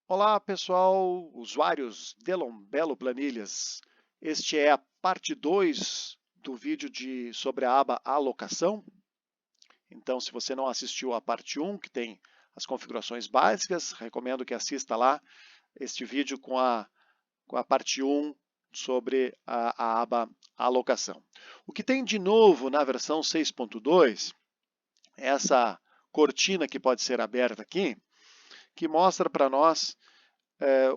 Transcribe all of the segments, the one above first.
Olá pessoal, usuários Delon Belo Planilhas. Este é a parte 2 do vídeo sobre a aba Alocação. Então, se você não assistiu a parte 1, que tem as configurações básicas, recomendo que assista lá este vídeo com a parte 1 sobre a aba Alocação. O que tem de novo na versão 6.2 é essa cortina que pode ser aberta aqui, que mostra para nós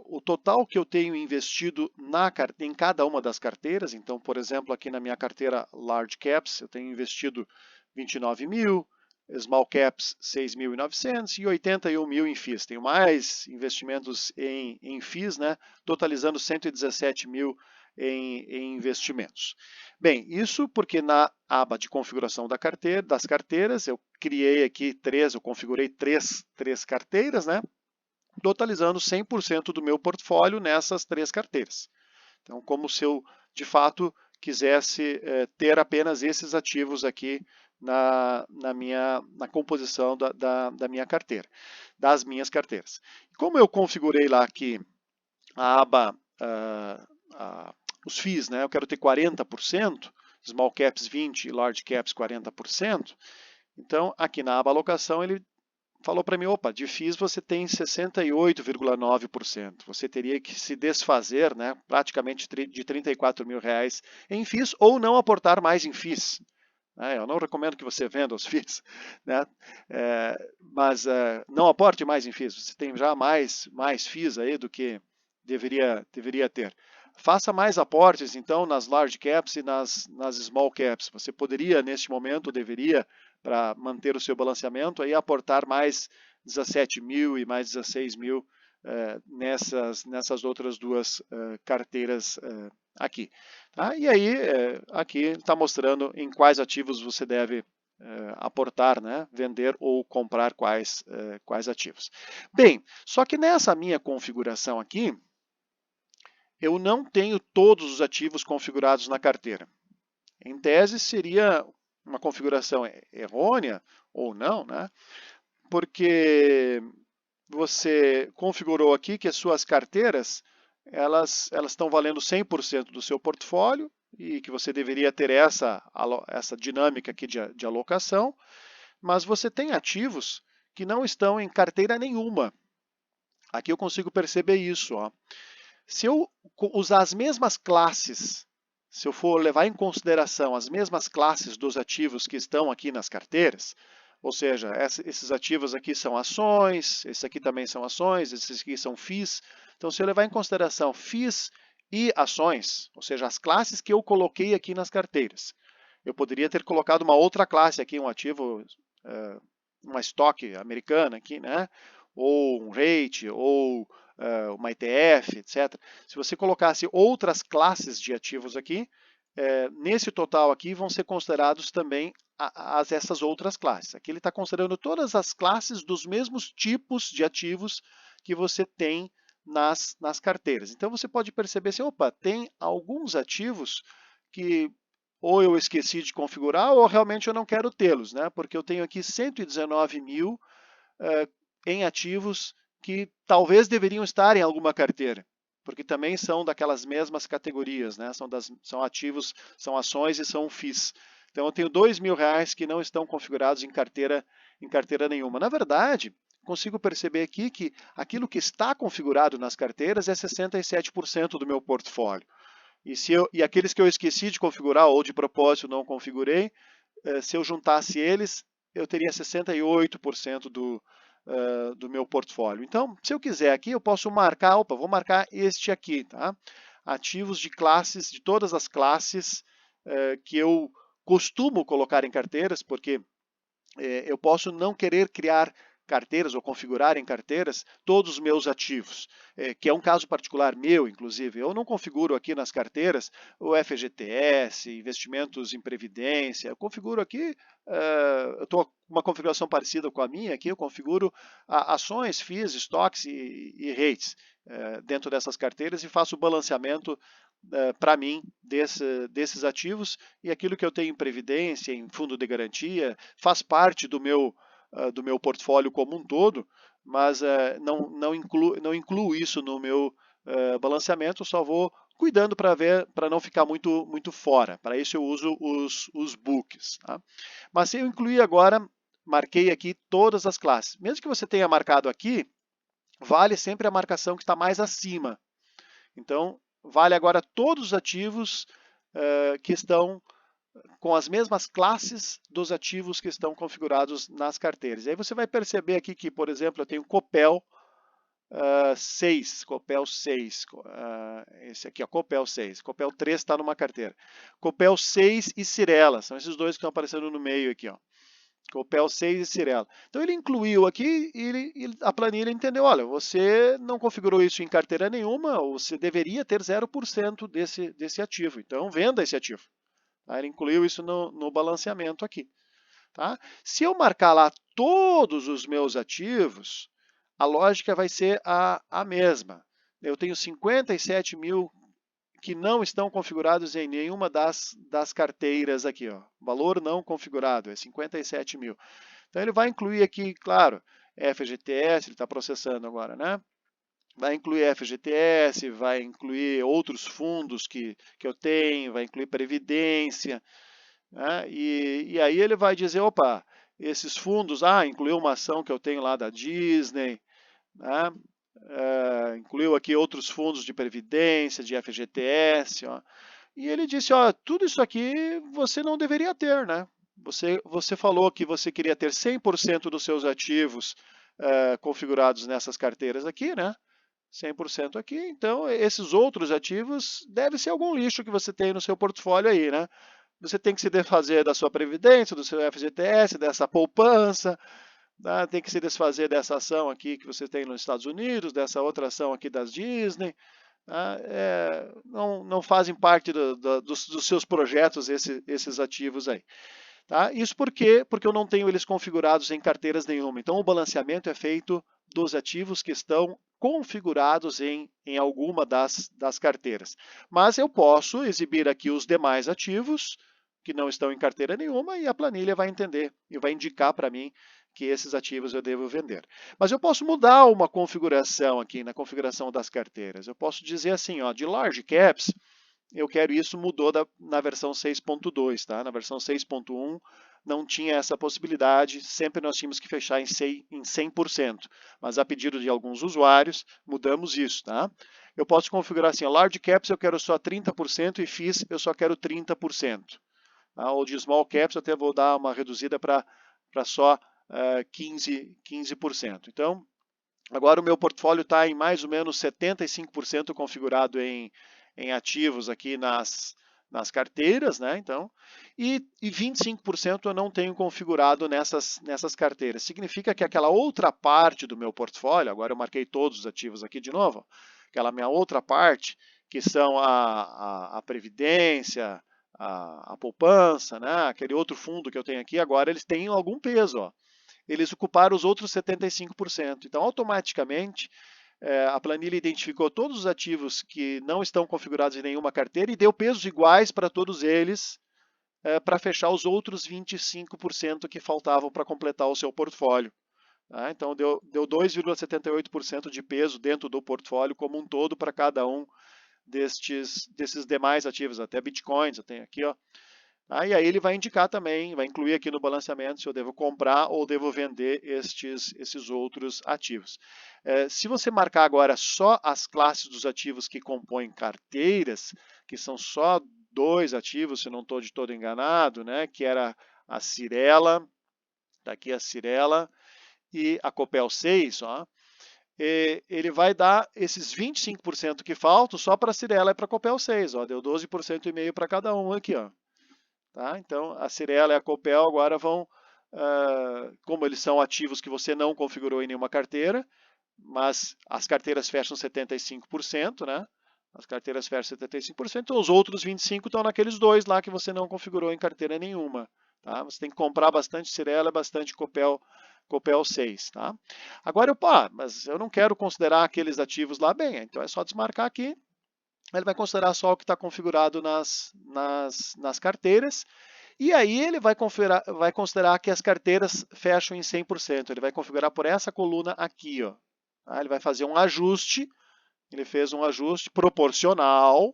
o total que eu tenho investido em cada uma das carteiras. Então, por exemplo, aqui na minha carteira Large Caps, eu tenho investido 29 mil, Small Caps 6.900 e 81 mil em FIIs. Tenho mais investimentos em FIIs, né, totalizando 117 mil em investimentos. Bem, isso porque na aba de configuração das carteiras, eu criei aqui eu configurei três carteiras, né? Totalizando 100% do meu portfólio nessas três carteiras. Então, como se eu, de fato, quisesse ter apenas esses ativos aqui na composição da minha carteira, das minhas carteiras. Como eu configurei lá aqui a aba, os FIIs, né, eu quero ter 40%, Small Caps 20% e Large Caps 40%, então aqui na aba alocação ele falou para mim, opa, de FIIs você tem 68,9%. Você teria que se desfazer, né, praticamente de 34 mil reais em FIIs ou não aportar mais em FIIs. Eu não recomendo que você venda os FIIs, né? Mas não aporte mais em FIIs. Você tem já mais FIIs aí do que deveria ter. Faça mais aportes, então, nas large caps e nas small caps. Você poderia, neste momento, deveria, para manter o seu balanceamento, aí aportar mais 17 mil e mais 16 mil nessas outras duas carteiras aqui. Tá? E aí, aqui está mostrando em quais ativos você deve aportar, né? Vender ou comprar quais ativos. Bem, só que nessa minha configuração aqui, eu não tenho todos os ativos configurados na carteira. Em tese, seria uma configuração errônea ou não, né? Porque você configurou aqui que as suas carteiras elas estão valendo 100% do seu portfólio e que você deveria ter essa dinâmica aqui de alocação, mas você tem ativos que não estão em carteira nenhuma. Aqui eu consigo perceber isso. Ó. Se eu usar as mesmas classes, se eu for levar em consideração as mesmas classes dos ativos que estão aqui nas carteiras, ou seja, esses ativos aqui são ações, esses aqui também são ações, esses aqui são FIIs. Então, se eu levar em consideração FIIs e ações, ou seja, as classes que eu coloquei aqui nas carteiras, eu poderia ter colocado uma outra classe aqui, um ativo, uma estoque americana aqui, né? Ou um rate, ou uma ETF, etc. Se você colocasse outras classes de ativos aqui, nesse total aqui vão ser considerados também essas outras classes. Aqui ele está considerando todas as classes dos mesmos tipos de ativos que você tem nas carteiras. Então você pode perceber assim, opa, tem alguns ativos que ou eu esqueci de configurar ou realmente eu não quero tê-los, né? Porque eu tenho aqui 119 mil em ativos que talvez deveriam estar em alguma carteira, porque também são daquelas mesmas categorias, né? São ativos, são ações e são FIIs. Então eu tenho 2 mil reais que não estão configurados em carteira nenhuma. Na verdade, consigo perceber aqui que aquilo que está configurado nas carteiras é 67% do meu portfólio. E aqueles que eu esqueci de configurar ou de propósito não configurei, se eu juntasse eles, eu teria 68% do meu portfólio. Então, se eu quiser aqui, eu posso marcar, vou marcar este aqui, tá? Ativos de classes, de todas as classes que eu costumo colocar em carteiras, porque eu posso não querer criar carteiras ou configurar em carteiras todos os meus ativos, que é um caso particular meu, inclusive. Eu não configuro aqui nas carteiras o FGTS, investimentos em previdência. Eu configuro aqui, eu estou com uma configuração parecida com a minha aqui, eu configuro ações, FIIs, estoques e REITs dentro dessas carteiras e faço o balanceamento para mim desses ativos e aquilo que eu tenho em previdência, em fundo de garantia, faz parte do meu do meu portfólio como um todo, mas não incluo isso no meu balanceamento, só vou cuidando para não ficar muito fora. Para isso eu uso os books. Tá? Mas se eu incluir agora, marquei aqui todas as classes. Mesmo que você tenha marcado aqui, vale sempre a marcação que está mais acima. Então, vale agora todos os ativos que estão com as mesmas classes dos ativos que estão configurados nas carteiras. E aí você vai perceber aqui que, por exemplo, eu tenho Copel 6, Copel 6, esse aqui, ó, Copel 6, Copel 3 está numa carteira. Copel 6 e Cyrela, são esses dois que estão aparecendo no meio aqui, ó. Copel 6 e Cyrela. Então ele incluiu aqui e a planilha entendeu, olha, você não configurou isso em carteira nenhuma, você deveria ter 0% desse ativo, então venda esse ativo. Tá? Ele incluiu isso no balanceamento aqui. Tá? Se eu marcar lá todos os meus ativos, a lógica vai ser a mesma. Eu tenho 57 mil que não estão configurados em nenhuma das carteiras aqui. Ó. Valor não configurado, é 57 mil. Então ele vai incluir aqui, claro, FGTS, ele está processando agora, né? Vai incluir FGTS, vai incluir outros fundos que eu tenho, vai incluir Previdência, né? E aí ele vai dizer, opa, esses fundos, incluiu uma ação que eu tenho lá da Disney, né? Incluiu aqui outros fundos de previdência, de FGTS, ó. E ele disse, ó, tudo isso aqui você não deveria ter, né? Você falou que você queria ter 100% dos seus ativos configurados nessas carteiras aqui, né? 100% aqui, então esses outros ativos deve ser algum lixo que você tem no seu portfólio aí, né? Você tem que se desfazer da sua previdência, do seu FGTS, dessa poupança, tem que se desfazer dessa ação aqui que você tem nos Estados Unidos, dessa outra ação aqui das Disney. Não fazem parte dos seus projetos esses ativos aí. Tá? Isso por quê? Porque eu não tenho eles configurados em carteiras nenhuma. Então o balanceamento é feito dos ativos que estão configurados em alguma das carteiras. Mas eu posso exibir aqui os demais ativos que não estão em carteira nenhuma e a planilha vai entender e vai indicar para mim que esses ativos eu devo vender. Mas eu posso mudar uma configuração aqui na configuração das carteiras. Eu posso dizer assim, ó, de large caps, eu quero isso, mudou na versão 6.2, tá? Na versão 6.1 não tinha essa possibilidade, sempre nós tínhamos que fechar em 100%, mas a pedido de alguns usuários, mudamos isso, tá? Eu posso configurar assim, large caps eu quero só 30% e FIIs eu só quero 30%. Tá? Ou de small caps eu até vou dar uma reduzida para só 15%. Então, agora o meu portfólio está em mais ou menos 75% configurado em ativos aqui nas carteiras, né? Então, e 25% eu não tenho configurado nessas carteiras. Significa que aquela outra parte do meu portfólio, agora eu marquei todos os ativos aqui de novo, aquela minha outra parte, que são a previdência, a poupança, né? Aquele outro fundo que eu tenho aqui, agora eles têm algum peso, ó. Eles ocuparam os outros 75%. Então, automaticamente, a planilha identificou todos os ativos que não estão configurados em nenhuma carteira e deu pesos iguais para todos eles para fechar os outros 25% que faltavam para completar o seu portfólio. Tá? Então, deu 2,78% de peso dentro do portfólio como um todo para cada um desses demais ativos, até bitcoins, eu tenho aqui, ó. E aí ele vai indicar também, vai incluir aqui no balanceamento se eu devo comprar ou devo vender esses outros ativos. Se você marcar agora só as classes dos ativos que compõem carteiras, que são só 2 ativos, se não estou de todo enganado, né, que era a Cyrela, está aqui a Cyrela, e a Copel 6, ó, ele vai dar esses 25% que faltam só para a Cyrela e para a Copel 6, ó, deu 12,5% para cada um aqui, ó. Tá? Então, a Cyrela e a Copel agora vão, como eles são ativos que você não configurou em nenhuma carteira, mas as carteiras fecham 75%, né? As carteiras fecham 75%, então os outros 25% estão naqueles dois lá que você não configurou em carteira nenhuma. Tá? Você tem que comprar bastante Cyrela, bastante Copel 6. Tá? Agora, mas eu não quero considerar aqueles ativos lá, bem, então é só desmarcar aqui. Ele vai considerar só o que está configurado nas carteiras E aí ele vai considerar que as carteiras fecham em 100%. Ele vai configurar por essa coluna aqui, ó. Tá? Ele vai fazer um ajuste. Ele fez um ajuste proporcional,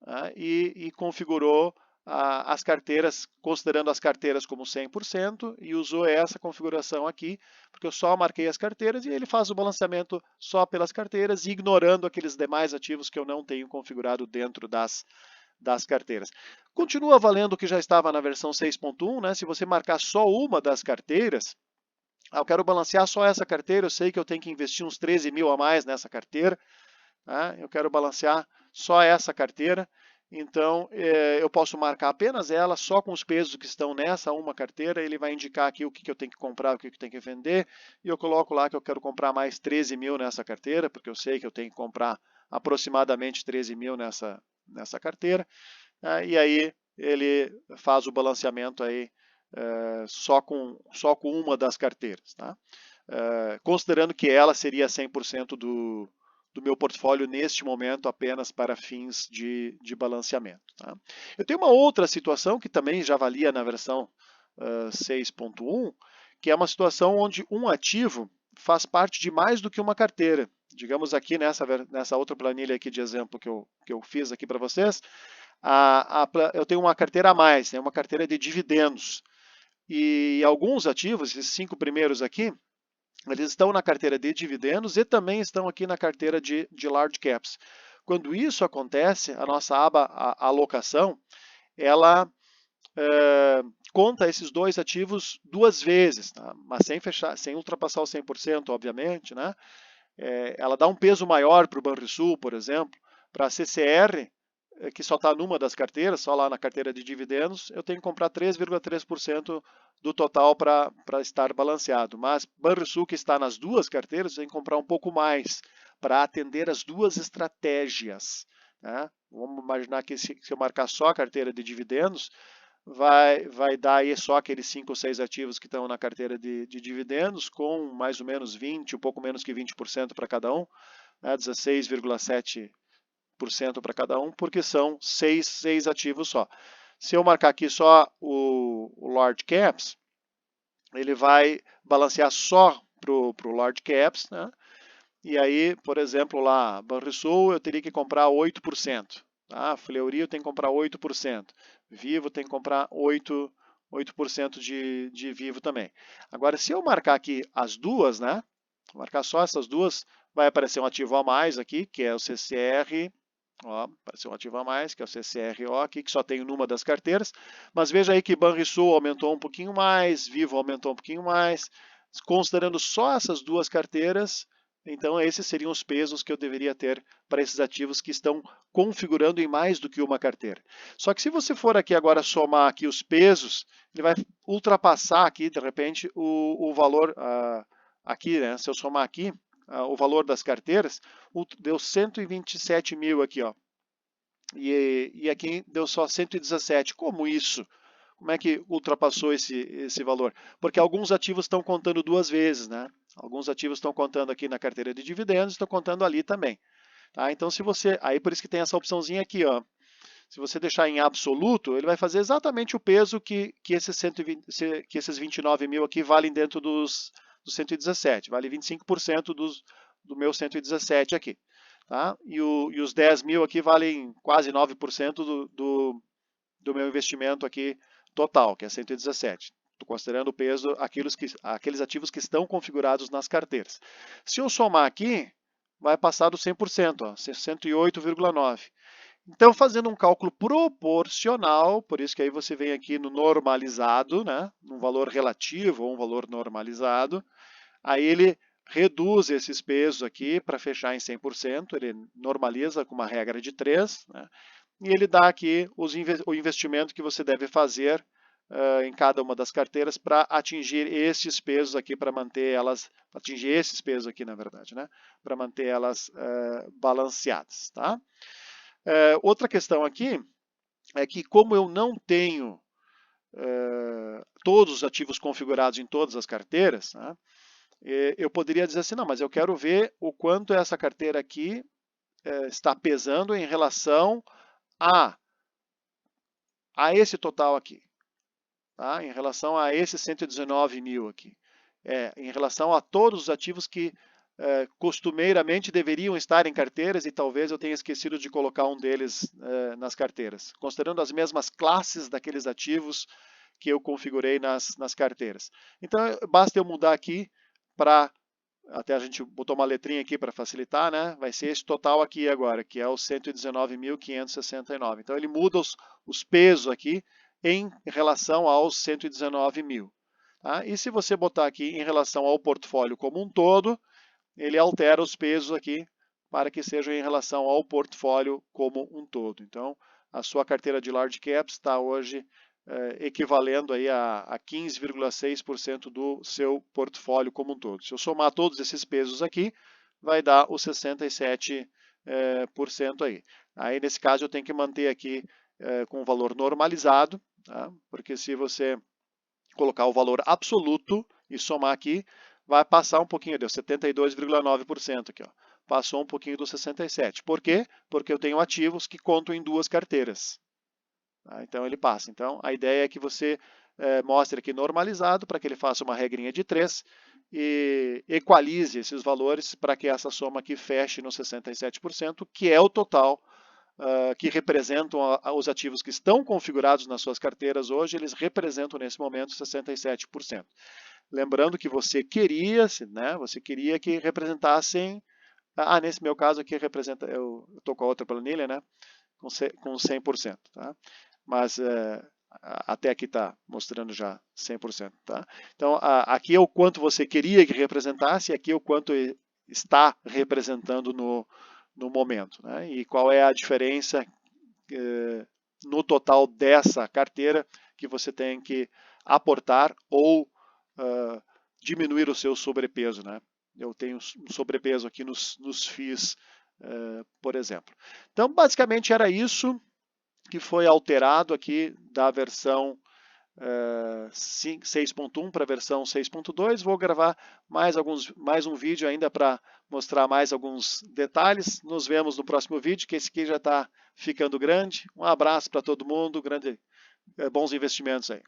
tá? E configurou as carteiras, considerando as carteiras como 100%, e usou essa configuração aqui, porque eu só marquei as carteiras e ele faz o balanceamento só pelas carteiras, ignorando aqueles demais ativos que eu não tenho configurado dentro das carteiras. Continua valendo o que já estava na versão 6.1, né? Se você marcar só uma das carteiras, eu quero balancear só essa carteira, eu sei que eu tenho que investir uns 13 mil a mais nessa carteira, tá? Eu quero balancear só essa carteira, então eu posso marcar apenas ela, só com os pesos que estão nessa uma carteira, ele vai indicar aqui o que eu tenho que comprar, o que eu tenho que vender, e eu coloco lá que eu quero comprar mais 13 mil nessa carteira, porque eu sei que eu tenho que comprar aproximadamente 13 mil nessa carteira, e aí ele faz o balanceamento aí só com uma das carteiras, tá? Considerando que ela seria 100% do meu portfólio neste momento apenas para fins de balanceamento. Tá? Eu tenho uma outra situação que também já valia na versão 6.1, que é uma situação onde um ativo faz parte de mais do que uma carteira. Digamos aqui nessa outra planilha aqui de exemplo que eu fiz aqui para vocês, eu tenho uma carteira a mais, né, uma carteira de dividendos. E alguns ativos, esses 5 primeiros aqui, eles estão na carteira de dividendos e também estão aqui na carteira de large caps. Quando isso acontece, a nossa aba alocação, ela conta esses dois ativos duas vezes, tá? Mas sem ultrapassar o 100%, obviamente, né? Ela dá um peso maior para o Banrisul, por exemplo. Para a CCR, que só está numa das carteiras, só lá na carteira de dividendos, eu tenho que comprar 3,3% do total para estar balanceado. Mas Banrisul, que está nas duas carteiras, eu tenho que comprar um pouco mais para atender as duas estratégias. Né? Vamos imaginar que se eu marcar só a carteira de dividendos, vai dar aí só aqueles 5 ou 6 ativos que estão na carteira de dividendos, com mais ou menos 20, um pouco menos que 20% para cada um, né? 16,7% para cada um, porque são 6 ativos só. Se eu marcar aqui só o Large Caps, ele vai balancear só para o Large Caps, né? E aí, por exemplo, lá, Banrisul, eu teria que comprar 8%. Tá? Fleury, eu tenho que comprar 8%. Vivo, tem que comprar 8% de Vivo também. Agora, se eu marcar aqui as duas, né? Marcar só essas duas, vai aparecer um ativo a mais aqui, que é o CCR. Ó, apareceu um ativo a mais, que é o CCRO aqui, que só tem numa das carteiras. Mas veja aí que Banrisul aumentou um pouquinho mais, Vivo aumentou um pouquinho mais. Considerando só essas duas carteiras, então esses seriam os pesos que eu deveria ter para esses ativos que estão configurando em mais do que uma carteira. Só que se você for aqui agora somar aqui os pesos, ele vai ultrapassar aqui, de repente, o valor aqui, né? Se eu somar aqui, o valor das carteiras, deu 127 mil aqui, ó. E aqui deu só 117. Como isso? Como é que ultrapassou esse valor? Porque alguns ativos estão contando duas vezes, né? Alguns ativos estão contando aqui na carteira de dividendos, estão contando ali também. Tá? Então, se você, aí por isso que tem essa opçãozinha aqui, ó. Se você deixar em absoluto, ele vai fazer exatamente o peso que esses 29 mil aqui valem dentro dos 117. Vale 25% do meu 117 aqui. Tá? E os 10 mil aqui valem quase 9% do meu investimento aqui total, que é 117. Estou considerando o peso aqueles ativos que estão configurados nas carteiras. Se eu somar aqui, vai passar do 100%, ó, 108,9%. Então, fazendo um cálculo proporcional, por isso que aí você vem aqui no normalizado, né, num valor relativo ou um valor normalizado, aí ele reduz esses pesos aqui para fechar em 100%, ele normaliza com uma regra de 3, né, e ele dá aqui o investimento que você deve fazer em cada uma das carteiras para atingir esses pesos aqui, para manter elas, atingir esses pesos aqui, na verdade, né, para manter elas balanceadas, tá? Outra questão aqui é que, como eu não tenho todos os ativos configurados em todas as carteiras, né, eu poderia dizer assim, não, mas eu quero ver o quanto essa carteira aqui está pesando em relação a esse total aqui. tá? Em relação a esses 119 mil aqui. Em relação a todos os ativos que costumeiramente deveriam estar em carteiras e talvez eu tenha esquecido de colocar um deles nas carteiras, considerando as mesmas classes daqueles ativos que eu configurei nas carteiras. Então, basta eu mudar aqui para, até a gente botou uma letrinha aqui para facilitar, né? Vai ser esse total aqui agora, que é o 119.569. Então, ele muda os pesos aqui em relação aos 119 mil. Tá? E se você botar aqui em relação ao portfólio como um todo, ele altera os pesos aqui para que sejam em relação ao portfólio como um todo. Então, a sua carteira de large caps está hoje equivalendo aí a 15,6% do seu portfólio como um todo. Se eu somar todos esses pesos aqui, vai dar os 67% aí. Aí, nesse caso, eu tenho que manter aqui com o valor normalizado, tá? Porque se você colocar o valor absoluto e somar aqui, vai passar um pouquinho, deu 72,9% aqui, ó. Passou um pouquinho do 67%. Por quê? Porque eu tenho ativos que contam em duas carteiras. Tá? Então ele passa. Então a ideia é que você mostre aqui normalizado para que ele faça uma regrinha de 3 e equalize esses valores para que essa soma aqui feche no 67%, que é o total que representam os ativos que estão configurados nas suas carteiras hoje, eles representam nesse momento 67%. Lembrando que você queria, né, você queria que representassem, nesse meu caso aqui representa, eu estou com a outra planilha, né, com 100%, tá? Mas até aqui está mostrando já 100%, tá? Então aqui é o quanto você queria que representasse, e aqui é o quanto está representando no momento, né? E qual é a diferença no total dessa carteira que você tem que aportar ou diminuir o seu sobrepeso, né? Eu tenho um sobrepeso aqui nos FIIs, por exemplo. Então, basicamente era isso que foi alterado aqui da versão 6.1 para a versão 6.2. Vou gravar mais um vídeo ainda para mostrar mais alguns detalhes. Nos vemos no próximo vídeo, que esse aqui já está ficando grande. Um abraço para todo mundo, bons investimentos aí.